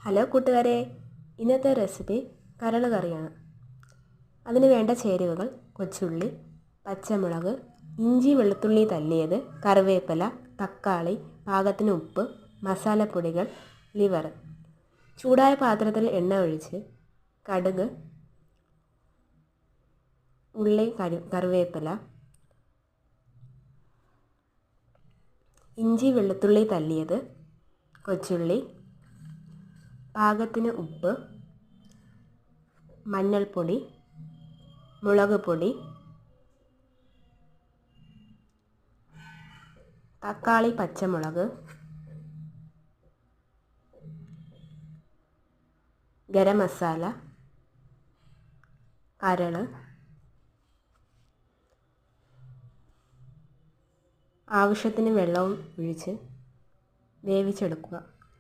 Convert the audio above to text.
Hello കൂട്ടുകാരെ, ഇന്നത്തെ recipe കരൾ കറിയാണ്. അതിന് വേണ്ട ചേരുവകൾ: കൊച്ചുള്ളി, പച്ചമുളക്, ഇഞ്ചി വെളുത്തുള്ളി തല്ലിയത്, കറിവേപ്പില, തക്കാളി, പാകത്തിന് ഉപ്പ്, മസാലപ്പൊടികൾ, ലിവർ. ചൂടായ പാത്രത്തിൽ എണ്ണ ഒഴിച്ച് കടുക്, ഉള്ളി, കറിവേപ്പില, ഇഞ്ചി വെളുത്തുള്ളി തല്ലിയത്, കൊച്ചുള്ളി, പാകത്തിന് ഉപ്പ്, മഞ്ഞൾപ്പൊടി, മുളക് പൊടി, തക്കാളി, പച്ചമുളക്, ഗരം മസാല, കരൾ, ആവശ്യത്തിന് വെള്ളവും ഒഴിച്ച് വേവിച്ചെടുക്കുക.